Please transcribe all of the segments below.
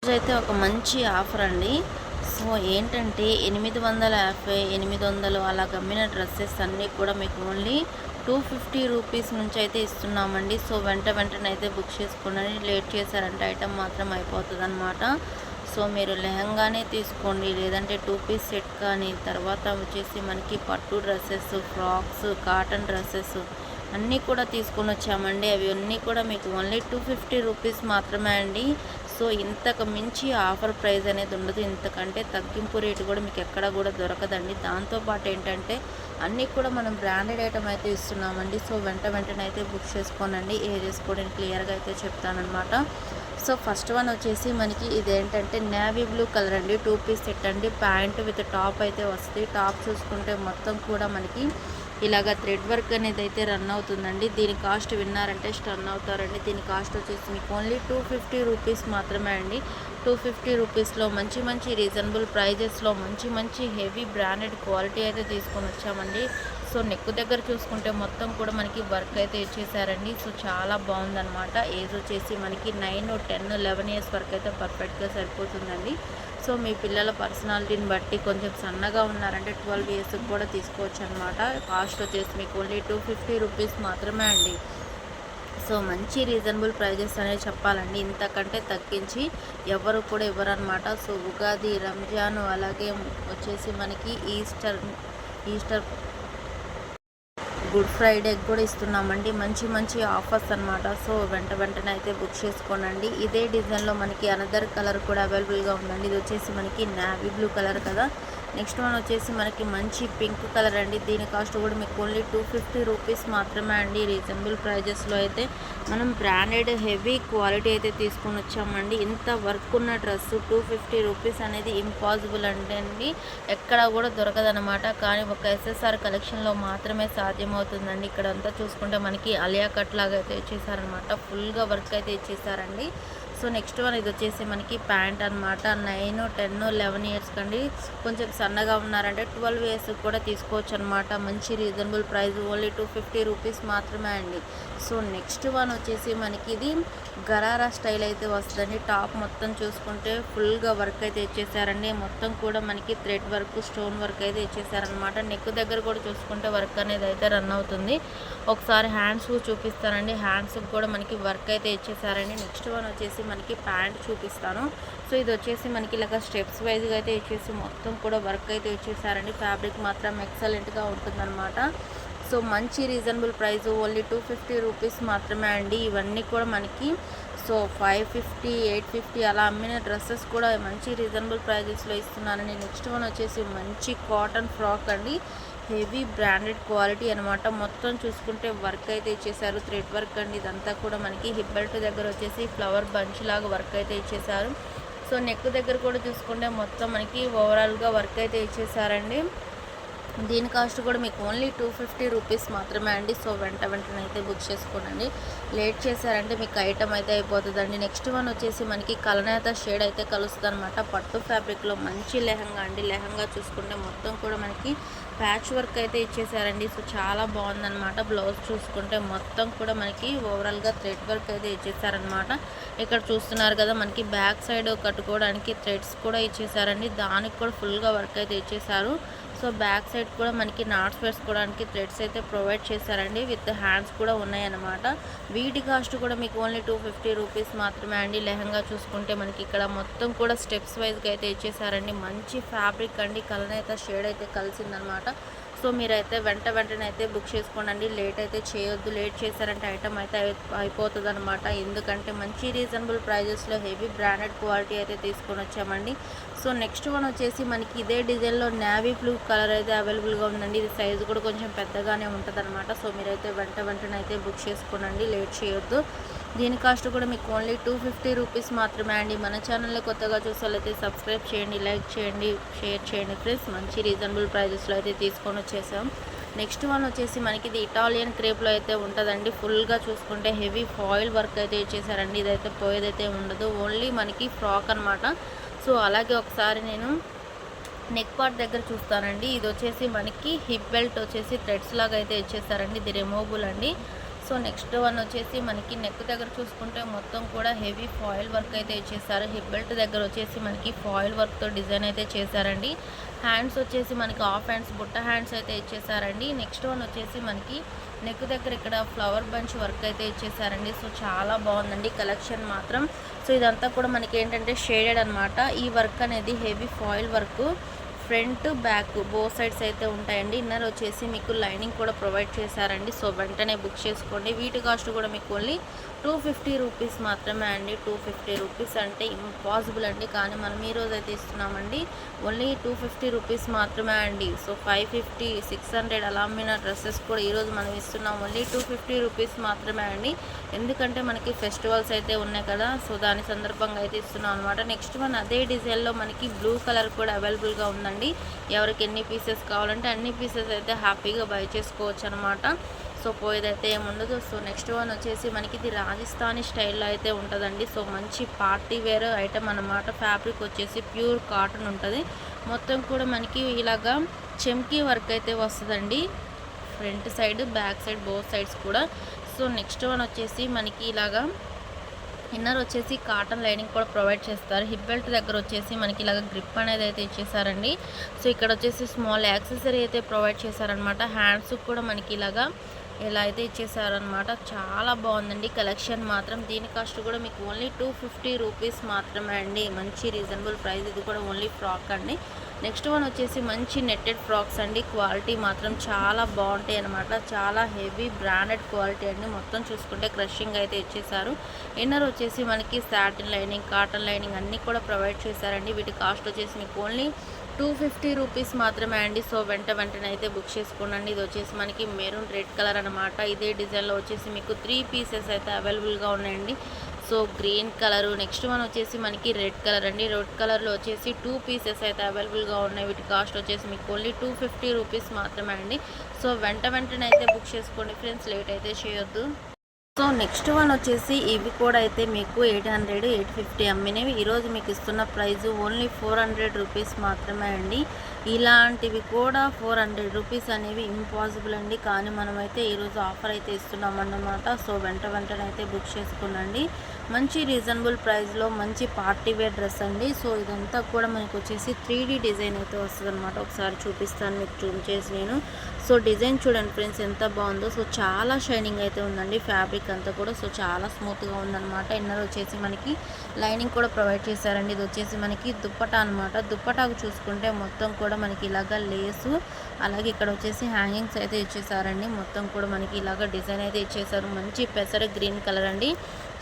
ఈరోజైతే ఒక మంచి ఆఫర్ అండి. సో ఏంటంటే 850, 800 అలా గమ్మిన డ్రెస్సెస్ అన్నీ కూడా మీకు ఓన్లీ 250 రూపీస్ నుంచి అయితే ఇస్తున్నామండి. సో వెంటనే అయితే బుక్ చేసుకోండి. లేట్ చేశారంటే ఐటమ్ మాత్రం అయిపోతుందన్నమాట. సో మీరు లెహంగానే తీసుకోండి, లేదంటే 2 పీస్ సెట్ కానీ, తర్వాత వచ్చేసి మనకి పట్టు డ్రెస్సెస్, ఫ్రాక్స్, కాటన్ డ్రెస్సెస్ అన్నీ కూడా తీసుకొని వచ్చామండి. అవి అన్నీ కూడా మీకు ఓన్లీ 250 రూపీస్ మాత్రమే అండి. సో ఇంతకు మించి ఆఫర్ ప్రైస్ అనేది ఉండదు. ఇంతకంటే తగ్గింపు రేటు కూడా మీకు ఎక్కడ కూడా దొరకదండి. దాంతోపాటు ఏంటంటే అన్నీ కూడా మనం బ్రాండెడ్ ఐటమ్ అయితే ఇస్తున్నామండి. సో వెంటనే అయితే బుక్ చేసుకోనండి. ఏరియాస్ కూడా నేను క్లియర్గా అయితే చెప్తానమాట. సో ఫస్ట్ వన్ వచ్చేసి మనకి ఇదేంటంటే నేవీ బ్లూ కలర్ అండి. 2 పీస్ సెట్ అండి. ప్యాంట్ విత్ టాప్ అయితే వస్తుంది. టాప్ చూసుకుంటే మొత్తం కూడా మనకి ఇలాగ థ్రెడ్ వర్క్ అనేది అయితే రన్ అవుతుందండి. దీని కాస్ట్ విన్నారంటే స్టన్ అవుతారండి. దీని కాస్ట్ వచ్చేసి మీకు ఓన్లీ 250 రూపీస్ మాత్రమే అండి. 250 రూపీస్లో మంచి రీజనబుల్ ప్రైజెస్లో మంచి హెవీ బ్రాండెడ్ క్వాలిటీ అయితే తీసుకొని వచ్చామండి. సో నెక్ దగ్గర చూసుకుంటే మొత్తం కూడా మనకి వర్క్ అయితే ఇచ్చేసారండి. సో చాలా బాగుందన్నమాట. ఏజ్ వచ్చేసి మనకి 9, 10, 11 ఇయర్స్ వరకు అయితే పర్ఫెక్ట్గా సరిపోతుందండి. సో మీ పిల్లల పర్సనాలిటీని బట్టి కొంచెం సన్నగా ఉన్నారంటే 12 ఇయర్స్కి కూడా తీసుకోవచ్చు అనమాట. కాస్ట్ వచ్చేసి మీకు ఓన్లీ 250 రూపీస్ మాత్రమే అండి. సో మంచి రీజనబుల్ ప్రైజెస్ అనేది చెప్పాలండి. ఇంతకంటే తగ్గించి ఎవరు కూడా ఇవ్వరనమాట. సో ఉగాది, రంజాన్, అలాగే వచ్చేసి మనకి ఈస్టర్ గుడ్ ఫ్రైడే కూడా ఇస్తున్నామండి. మంచి ఆఫర్స్ అనమాట. సో వెంటనే అయితే బుక్ చేసుకోనండి. ఇదే డిజైన్లో మనకి అనదర్ కలర్ కూడా అవైలబుల్గా ఉందండి. ఇది వచ్చేసి మనకి నేవీ బ్లూ కలర్ కదా. నెక్స్ట్ వన్ వచ్చేసి మనకి మంచి పింక్ కలర్ అండి. దీని కాస్ట్ కూడా మీకు ఓన్లీ 250 రూపీస్ మాత్రమే అండి. రీజనబుల్ ప్రైజెస్లో అయితే మనం బ్రాండెడ్ హెవీ క్వాలిటీ అయితే తీసుకొని వచ్చామండి. ఇంత వర్క్ ఉన్న డ్రెస్ 250 రూపీస్ అనేది ఇంపాసిబుల్ అండి. ఎక్కడ కూడా దొరకదనమాట. కానీ ఒక ఎస్ఎస్ఆర్ కలెక్షన్లో మాత్రమే సాధ్యమవుతుందండి. ఇక్కడ అంతా చూసుకుంటే మనకి అలియా కట్ లాగా అయితే ఇచ్చేసారనమాట. ఫుల్గా వర్క్ అయితే ఇచ్చేసారండి. సో నెక్స్ట్ వన్ ఇది వచ్చేసి మనకి ప్యాంట్ అనమాట. 9, 10, 11 ఇయర్స్ కండి. కొంచెం సన్నగా ఉన్నారంటే 12 ఇయర్స్ కూడా తీసుకోవచ్చు అనమాట. మంచి రీజనబుల్ ప్రైస్ ఓన్లీ 250 రూపీస్ మాత్రమే అండి. సో నెక్స్ట్ వన్ వచ్చేసి మనకి ఇది గరారా స్టైల్ అయితే వస్తుందండి. టాప్ మొత్తం చూసుకుంటే ఫుల్గా వర్క్ అయితే ఇచ్చేసారండి. మొత్తం కూడా మనకి థ్రెడ్ వర్క్, స్టోన్ వర్క్ అయితే ఇచ్చేసారనమాట. నెక్ దగ్గర కూడా చూసుకుంటే వర్క్ అనేది అయితే రన్ అవుతుంది. ఒకసారి హ్యాండ్స్ చూపిస్తానండి. హ్యాండ్స్కి కూడా మనకి వర్క్ అయితే ఇచ్చేసారండి. నెక్స్ట్ వన్ వచ్చేసి మనకి ప్యాంట్ చూపిస్తాను. సో ఇది వచ్చేసి మనకి ఇలాగ స్టెప్స్ వైజ్గా అయితే ఇచ్చేసి మొత్తం కూడా వర్క్ అయితే ఇచ్చేసారండి. ఫ్యాబ్రిక్ మాత్రం ఎక్సలెంట్గా ఉంటుందన్నమాట. సో మంచి రీజనబుల్ ప్రైస్ ఓన్లీ 250 రూపీస్ మాత్రమే అండి. ఇవన్నీ కూడా మనకి సో 550, 850 అలా అమ్మిన డ్రెస్సెస్ కూడా మంచి రీజనబుల్ ప్రైజెస్లో ఇస్తున్నానండి. నెక్స్ట్ వన్ వచ్చేసి మంచి కాటన్ ఫ్రాక్ అండి. హెవీ బ్రాండెడ్ క్వాలిటీ అనమాట. మొత్తం చూసుకుంటే వర్క్ అయితే ఇచ్చేసారు. థ్రెడ్ వర్క్ అండి. ఇదంతా కూడా మనకి హిప్ బెల్ట్ దగ్గర వచ్చేసి ఫ్లవర్ బంచ్ లాగా వర్క్ అయితే ఇచ్చేసారు. సో నెక్ దగ్గర కూడా చూసుకుంటే మొత్తం మనకి ఓవరాల్గా వర్క్ అయితే ఇచ్చేసారండి. దీని కాస్ట్ కూడా మీకు ఓన్లీ 250 రూపీస్ మాత్రమే అండి. సో వెంటనే అయితే బుక్ చేసుకోనండి. లేట్ చేశారంటే మీకు ఐటమ్ అయితే అయిపోతుందండి. నెక్స్ట్ వన్ వచ్చేసి మనకి కలనేత షేడ్ అయితే కలుస్తుంది అనమాట. పట్టు ఫ్యాబ్రిక్లో మంచి లెహంగా అండి. లెహంగా చూసుకుంటే మొత్తం కూడా మనకి ప్యాచ్ వర్క్ అయితే ఇచ్చేసారండి. సో చాలా బాగుందన్నమాట. బ్లౌజ్ చూసుకుంటే మొత్తం కూడా మనకి ఓవరాల్గా థ్రెడ్ వర్క్ అయితే ఇచ్చేసారనమాట. ఇక్కడ చూస్తున్నారు కదా మనకి బ్యాక్ సైడ్ కట్టుకోవడానికి థ్రెడ్స్ కూడా ఇచ్చేసారండి. దానికి కూడా ఫుల్గా వర్క్ అయితే ఇచ్చేసారు. సో బ్యాక్ సైడ్ కూడా మనకి నాట్స్ వేసుకోవడానికి థ్రెడ్స్ అయితే ప్రొవైడ్ చేశారండి. విత్ హ్యాండ్స్ కూడా ఉన్నాయన్నమాట. వీటి కాస్ట్ కూడా మీకు ఓన్లీ 250 రూపీస్ మాత్రమే అండి. లెహంగా చూసుకుంటే మనకి ఇక్కడ మొత్తం కూడా స్టెప్స్ వైజ్గా అయితే ఇచ్చేసారండి. మంచి ఫ్యాబ్రిక్ అండి. కలర్ అయితే షేడ్ అయితే కలిసిందనమాట. సో మీరైతే వెంటనే అయితే బుక్ చేసుకోండి. లేట్ అయితే చేయొద్దు. లేట్ చేశారంటే ఐటమ్ అయితే అయిపోతుంది అనమాట. ఎందుకంటే మంచి రీజనబుల్ ప్రైజెస్లో హెవీ బ్రాండెడ్ క్వాలిటీ అయితే తీసుకొని వచ్చామండి. సో నెక్స్ట్ వన్ వచ్చేసి మనకి ఇదే డిజైన్లో నేవీ బ్లూ కలర్ అయితే అవైలబుల్గా ఉందండి. ఇది సైజు కూడా కొంచెం పెద్దగానే ఉంటుంది అనమాట. సో మీరైతే వెంటనే అయితే బుక్ చేసుకోనండి. లేట్ చేయొద్దు. దీని కాస్ట్ కూడా మీకు ఓన్లీ 250 రూపీస్ మాత్రమే అండి. మన ఛానల్లో కొత్తగా చూసేవాళ్ళైతే సబ్స్క్రైబ్ చేయండి, లైక్ చేయండి, షేర్ చేయండి ఫ్రెండ్స్. మంచి రీజనబుల్ ప్రైజెస్లో అయితే తీసుకొని వచ్చేసాం. నెక్స్ట్ వన్ వచ్చేసి మనకి ఇది ఇటాలియన్ క్రేప్లో అయితే ఉంటుందండి. ఫుల్గా చూసుకుంటే హెవీ ఫాయిల్ వర్క్ అయితే ఇచ్చేసారండి. ఇదైతే పోయేదైతే ఉండదు. ఓన్లీ మనకి ఫ్రాక్ అనమాట. సో అలాగే ఒకసారి నేను నెక్ పార్ట్ దగ్గర చూస్తానండి. ఇది వచ్చేసి మనకి హిప్ బెల్ట్ వచ్చేసి థ్రెడ్స్ లాగా అయితే ఇచ్చేసారండి. ఇది రిమూవబుల్ అండి. సో సో నెక్స్ట్ వన్ వచ్చేసి మనకి నెక్ దగ్గర చూసుకుంటే మొత్తం కూడా హెవీ ఫాయిల్ వర్క్ అయితే ఇచ్చేసారు. హిప్ బెల్ట్ దగ్గర వచ్చేసి మనకి ఫాయిల్ వర్క్తో డిజైన్ అయితే చేశారండి. హ్యాండ్స్ వచ్చేసి మనకి హాఫ్ హ్యాండ్స్ బుట్ట హ్యాండ్స్ అయితే ఇచ్చేసారండి. నెక్స్ట్ వన్ వచ్చేసి మనకి నెక్ దగ్గర ఇక్కడ ఫ్లవర్ బంచ్ వర్క్ అయితే ఇచ్చేసారండి. సో చాలా బాగుందండి కలెక్షన్ మాత్రం. సో ఇదంతా కూడా మనకి ఏంటంటే షేడెడ్ అనమాట. ఈ వర్క్ అనేది heavy foil work, front back both sides అయితే ఉంటాయండి. ఇన్నర్ వచ్చేసి మీకు లైనింగ్ కూడా ప్రొవైడ్ చేశారండి. సో వెంటనే బుక్ చేసుకోండి. వీటి కాస్ట్ కూడా మీకు ఓన్లీ 250 రూపీస్ మాత్రమే అండి. 250 రూపీస్ అంటే ఇంపాసిబుల్ అండి, కానీ మనం ఈరోజు అయితే ఇస్తున్నామండి ఓన్లీ 250 రూపీస్ మాత్రమే అండి. సో 550 600 అలా అమ్మిన డ్రెస్సెస్ కూడా ఈరోజు మనం ఇస్తున్నాం ఓన్లీ 250 రూపీస్ మాత్రమే అండి. ఎందుకంటే మనకి ఫెస్టివల్స్ అయితే ఉన్నాయి కదా, సో దాని సందర్భంగా అయితే ఇస్తున్నాం అనమాట. నెక్స్ట్ వన్ అదే డిజైన్లో మనకి బ్లూ కలర్ కూడా అవైలబుల్గా ఉందండి. ఎవరికి ఎన్ని పీసెస్ కావాలంటే అన్ని పీసెస్ అయితే హ్యాపీగా బై చేసుకోవచ్చు అనమాట. సో పోయేదైతే ఏముండదు. సో నెక్స్ట్ వన్ వచ్చేసి మనకి ఇది రాజస్థానీ స్టైల్లో అయితే ఉంటుందండి. సో మంచి పార్టీ వేర్ ఐటమ్ అన్నమాట. ఫ్యాబ్రిక్ వచ్చేసి ప్యూర్ కాటన్ ఉంటుంది. మొత్తం కూడా మనకి ఇలాగా చెమ్కీ వర్క్ అయితే వస్తుందండి, front side back side both sides కూడా. సో నెక్స్ట్ వన్ వచ్చేసి మనకి ఇలాగా ఇన్నర్ వచ్చేసి కాటన్ లైనింగ్ కూడా ప్రొవైడ్ చేస్తారు. హిప్ బెల్ట్ దగ్గర వచ్చేసి మనకి ఇలాగ గ్రిప్ అనేది అయితే ఇచ్చేసారండి. సో ఇక్కడ వచ్చేసి స్మాల్ యాక్సెసరీ అయితే ప్రొవైడ్ చేశారనమాట. హ్యాండ్స్ కూడా మనకి ఇలాగా ఇలా అయితే ఇచ్చేసారనమాట. చాలా బాగుందండి కలెక్షన్ మాత్రం. దీని కాస్ట్ కూడా మీకు ఓన్లీ 250 రూపీస్ మాత్రమే అండి. మంచి రీజనబుల్ ప్రైస్. ఇది కూడా ఓన్లీ ఫ్రాక్ అండి. నెక్స్ట్ వన్ వచ్చేసి మంచి నెట్టెడ్ ఫ్రాక్స్ అండి. క్వాలిటీ మాత్రం చాలా బాగుంటాయి అనమాట. చాలా హెవీ బ్రాండెడ్ క్వాలిటీ అండి. మొత్తం చూసుకుంటే క్రషింగ్ అయితే ఇచ్చేసారు. ఇన్నర్ వచ్చేసి మనకి సాటిన్ లైనింగ్ కాటన్ లైనింగ్ అన్నీ కూడా ప్రొవైడ్ చేశారండి. వీటి కాస్ట్ వచ్చేసి మీకు ఓన్లీ 250 రూపీస్ మాత్రమే అండి. సో వెంటనే అయితే బుక్ చేసుకోండి. ఇది వచ్చేసి మనకి మెరూన్ రెడ్ కలర్ అనమాట. ఇదే డిజైన్లో వచ్చేసి మీకు 3 పీసెస్ అయితే అవైలబుల్గా ఉన్నాయండి. So green colour, next one వచ్చేసి మనకి రెడ్ కలర్ అండి. రెడ్ కలర్లో వచ్చేసి 2 పీసెస్ అయితే అవైలబుల్గా ఉన్నాయి. వీటి కాస్ట్ వచ్చేసి మీకు ఓన్లీ 250 రూపీస్ మాత్రమే అండి. సో వెంటనే అయితే బుక్ చేసుకోండి ఫ్రెండ్స్, లేట్ అయితే చేయొద్దు. సో నెక్స్ట్ వన్ వచ్చేసి ఇవి కూడా అయితే మీకు 800 850 అమ్మినవి. ఈరోజు మీకు ఇస్తున్న ప్రైజు ఓన్లీ 400 రూపీస్ మాత్రమే అండి. ఇలాంటివి కూడా 400 రూపీస్ అనేవి ఇంపాసిబుల్ అండి, కానీ మనమైతే ఈరోజు ఆఫర్ అయితే ఇస్తున్నాం అన్నమాట. సో వెంటనే అయితే బుక్ చేసుకోండి. మంచి రీజనబుల్ ప్రైస్లో మంచి పార్టీ వేర్ డ్రెస్ అండి. సో ఇదంతా కూడా మనకు వచ్చేసి 3D డిజైన్ అయితే వస్తుంది అనమాట. ఒకసారి చూపిస్తాను మీకు జూమ్ చేసి నేను. సో డిజైన్ చూడండి ఫ్రెండ్స్ ఎంత బాగుందో. సో చాలా షైనింగ్ అయితే ఉందండి ఫ్యాబ్రిక్ అంతా కూడా. సో చాలా స్మూత్గా ఉందన్నమాట. ఇన్నర్ వచ్చేసి మనకి లైనింగ్ కూడా ప్రొవైడ్ చేశారండి. ఇది వచ్చేసి మనకి దుప్పటా అనమాట. దుప్పటాకు చూసుకుంటే మొత్తం కూడా మనకి ఇలాగా లేసు, అలాగే ఇక్కడ వచ్చేసి హ్యాంగింగ్స్ అయితే ఇచ్చేసారండి. మొత్తం కూడా మనకి ఇలాగ డిజైన్ అయితే ఇచ్చేసారు. మంచి పెసర గ్రీన్ కలర్ అండి.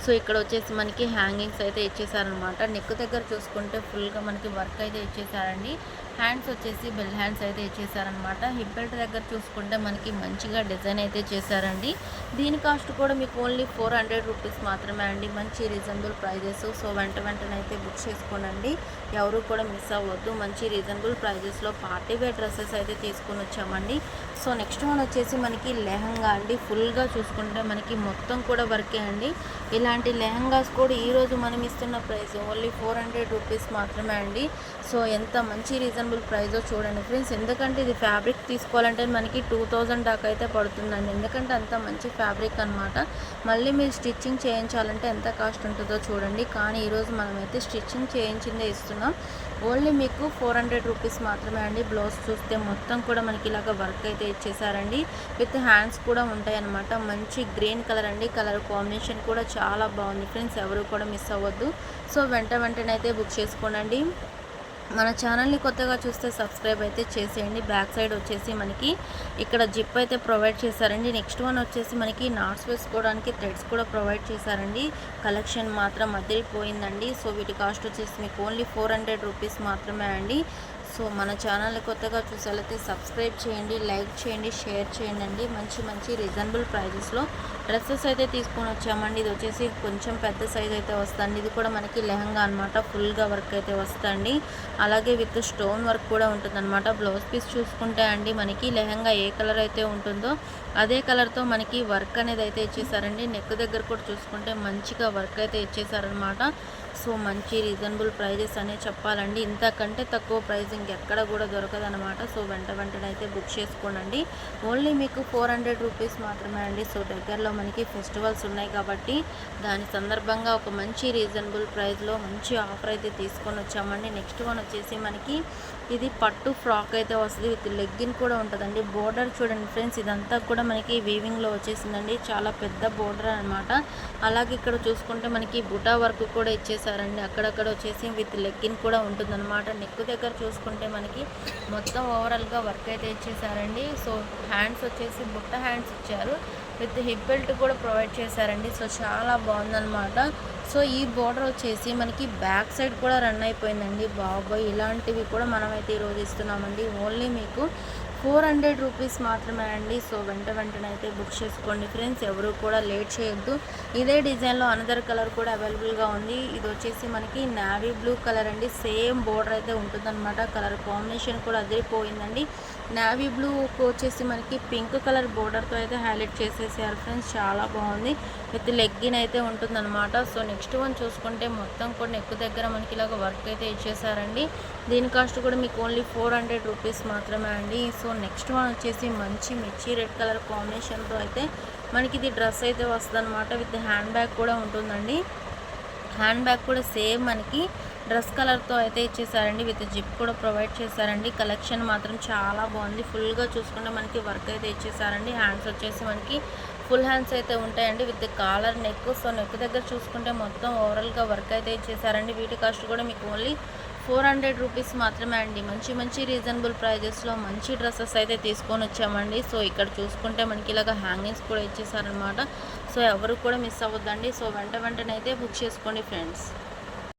సో ఇక్కడ వచ్చేసి మనకి హ్యాంగింగ్స్ అయితే ఇచ్చేసారనమాట. నెక్ దగ్గర చూసుకుంటే ఫుల్గా మనకి వర్క్ అయితే ఇచ్చేసారండి. హ్యాండ్స్ వచ్చేసి బెల్ హ్యాండ్స్ అయితే ఇచ్చేసారనమాట. హిప్ బెల్ట్ దగ్గర చూసుకుంటే మనకి మంచిగా డిజైన్ అయితే చేశారండి. దీని కాస్ట్ కూడా మీకు ఓన్లీ 400 రూపీస్ మాత్రమే అండి. మంచి రీజనబుల్ ప్రైజెస్. సో వెంటనే అయితే బుక్ చేసుకోనండి, ఎవరు కూడా మిస్ అవ్వద్దు. మంచి రీజనబుల్ ప్రైజెస్లో పార్టీ వేర్ డ్రెస్సెస్ అయితే తీసుకొని వచ్చామండి. సో నెక్స్ట్ వన్ వచ్చేసి మనకి లెహంగా అండి. ఫుల్గా చూసుకుంటే మనకి మొత్తం కూడా వర్కే అండి. ఇలాంటి లెహంగాస్ కూడా ఈరోజు మనం ఇస్తున్న ప్రైస్ ఓన్లీ 400 రూపీస్ మాత్రమే అండి. సో ఎంత మంచి రీజనబుల్ ప్రైజో చూడండి ఫ్రెండ్స్. ఎందుకంటే ఇది ఫ్యాబ్రిక్ తీసుకోవాలంటే మనకి 2000 దాకా అయితే పడుతుందండి. ఎందుకంటే అంత మంచి ఫ్యాబ్రిక్ అనమాట. మళ్ళీ మీరు స్టిచ్చింగ్ చేయించాలంటే ఎంత కాస్ట్ ఉంటుందో చూడండి. కానీ ఈరోజు మనమైతే స్టిచ్చింగ్ చేయించిందే ఇస్తున్నాం. ఓన్లీ మీకు 400 రూపీస్ మాత్రమే అండి. బ్లౌజ్ చూస్తే మొత్తం కూడా మనకి ఇలాగ వర్క్ అయితే ఇచ్చేసారండి. విత్ హ్యాండ్స్ కూడా ఉంటాయి అన్నమాట. మంచి గ్రీన్ కలర్ అండి. కలర్ కాంబినేషన్ కూడా చాలా బాగుంది ఫ్రెండ్స్, ఎవరు కూడా మిస్ అవ్వద్దు. సో వెంటనే అయితే బుక్ చేసుకోండి. మన ఛానల్ని కొత్తగా చూస్తే సబ్స్క్రైబ్ అయితే చేసేయండి. బ్యాక్ సైడ్ వచ్చేసి మనకి ఇక్కడ జిప్ అయితే ప్రొవైడ్ చేశారండి. నెక్స్ట్ వన్ వచ్చేసి మనకి నాట్స్ వేసుకోవడానికి థ్రెడ్స్ కూడా ప్రొవైడ్ చేశారండి. కలెక్షన్ మాత్రం అదిరిపోయిందండి. సో వీటి కాస్ట్ వచ్చేసి మీకు ఓన్లీ 400 రూపీస్ మాత్రమే అండి. సో మన ఛానల్ని కొత్తగా చూసేలైతే సబ్స్క్రైబ్ చేయండి, లైక్ చేయండి, షేర్ చేయండి. మంచి రీజనబుల్ ప్రైజెస్లో డ్రెస్సెస్ అయితే తీసుకొని వచ్చామండి. ఇది వచ్చేసి కొంచెం పెద్ద సైజ్ అయితే వస్తుంది. ఇది కూడా మనకి లెహంగా అనమాట. ఫుల్గా వర్క్ అయితే వస్తుంది. అలాగే విత్ స్టోన్ వర్క్ కూడా ఉంటుందన్నమాట. బ్లౌజ్ పీస్ చూసుకుంటే అండి మనకి లెహంగా ఏ కలర్ అయితే ఉంటుందో అదే కలర్తో మనకి వర్క్ అనేది అయితే ఇచ్చేసారండి. నెక్ దగ్గర కూడా చూసుకుంటే మంచిగా వర్క్ అయితే ఇచ్చేసారనమాట. సో మంచి రీజనబుల్ ప్రైజెస్ అనే చెప్పాలండి. ఇంతకంటే తక్కువ ప్రైస్ ఇంకెక్కడ కూడా దొరకదనమాట. సో వెంటనే అయితే బుక్ చేసుకోండి. ఓన్లీ మీకు 400 రూపీస్ మాత్రమే అండి. సో దగ్గరలో మనకి ఫెస్టివల్స్ ఉన్నాయి కాబట్టి దాని సందర్భంగా ఒక మంచి రీజనబుల్ ప్రైస్లో మంచి ఆఫర్ అయితే తీసుకొని వచ్చామండి. నెక్స్ట్ వన్ వచ్చేసి మనకి ఇది పట్టు ఫ్రాక్ అయితే వస్తుంది. విత్ లెగ్గిన్ కూడా ఉంటుందండి. బోర్డర్ చూడండి ఫ్రెండ్స్, ఇదంతా కూడా మనకి వీవింగ్లో వచ్చేసిందండి. చాలా పెద్ద బోర్డర్ అనమాట. అలాగే ఇక్కడ చూసుకుంటే మనకి బుటా వర్క్ కూడా ఇచ్చేసారండి. అక్కడక్కడ వచ్చేసి విత్ లెగ్గిన్ కూడా ఉంటుందన్నమాట. నెక్ దగ్గర చూసుకుంటే మనకి మొత్తం ఓవరాల్గా వర్క్ అయితే ఇచ్చేసారండి. సో హ్యాండ్స్ వచ్చేసి బుట్ట హ్యాండ్స్ ఇచ్చారు. విత్ హిప్ బెల్ట్ కూడా ప్రొవైడ్ చేశారండి. సో చాలా బాగుందన్నమాట. సో ఈ బోర్డర్ వచ్చేసి మనకి బ్యాక్ సైడ్ కూడా రన్ అయిపోయిందండి. బాబోయ్, ఇలాంటివి కూడా మనమైతే ఈరోజు ఇస్తున్నామండి. ఓన్లీ మీకు 400 రూపీస్ మాత్రమే అండి. సో వెంటనే అయితే బుక్ చేసుకోండి ఫ్రెండ్స్. ఎవరు కూడా లేట్ చేయొద్దు. ఇదే డిజైన్లో అనదర్ కలర్ కూడా అవైలబుల్గా ఉంది. ఇది వచ్చేసి మనకి నావీ బ్లూ కలర్ అండి. సేమ్ బోర్డర్ అయితే ఉంటుందన్నమాట. కలర్ కాంబినేషన్ కూడా అదిరిపోయిందండి. నావీ బ్లూ వచ్చేసి మనకి పింక్ కలర్ బోర్డర్తో అయితే హైలైట్ చేసేసారు ఫ్రెండ్స్. చాలా బాగుంది. విత్ లెగ్గిన్ అయితే ఉంటుందన్నమాట. సో నెక్స్ట్ వన్ చూసుకుంటే మొత్తం కూడా నెక్ దగ్గర మనకి ఇలాగ వర్క్ అయితే ఇచ్చేసారండి. దీని కాస్ట్ కూడా మీకు ఓన్లీ 400 రూపీస్ మాత్రమే అండి. సో నెక్స్ట్ వన్ వచ్చేసి మంచి మిర్చి రెడ్ కలర్ కాంబినేషన్తో అయితే మనకి ఇది డ్రెస్ అయితే వస్తుంది అనమాట. విత్ హ్యాండ్ బ్యాగ్ కూడా ఉంటుందండి. హ్యాండ్ బ్యాగ్ కూడా సేమ్ మనకి డ్రెస్ కలర్తో అయితే ఇచ్చేసారండి. విత్ జిప్ కూడా ప్రొవైడ్ చేశారండి. కలెక్షన్ మాత్రం చాలా బాగుంది. ఫుల్గా చూసుకుంటే మనకి వర్క్ అయితే ఇచ్చేసారండి. హ్యాండ్స్ వచ్చేసి మనకి ఫుల్ హ్యాండ్స్ అయితే ఉంటాయండి. With collar neck. So neck దగ్గర చూసుకుంటే మొత్తం ఓవరాల్గా వర్క్ అయితే ఇచ్చేసారండి. వీటి కాస్ట్ కూడా మీకు ఓన్లీ 400 రూపీస్ మాత్రమే అండి. మంచి రీజనబుల్ ప్రైజెస్లో మంచి డ్రెస్సెస్ అయితే తీసుకొని వచ్చామండి. సో ఇక్కడ చూసుకుంటే మనకి ఇలాగ హ్యాంగింగ్స్ కూడా ఇచ్చేసారనమాట. సో ఎవరు కూడా మిస్ అవ్వద్దండి. సో వెంటనే అయితే బుక్ చేసుకోండి ఫ్రెండ్స్.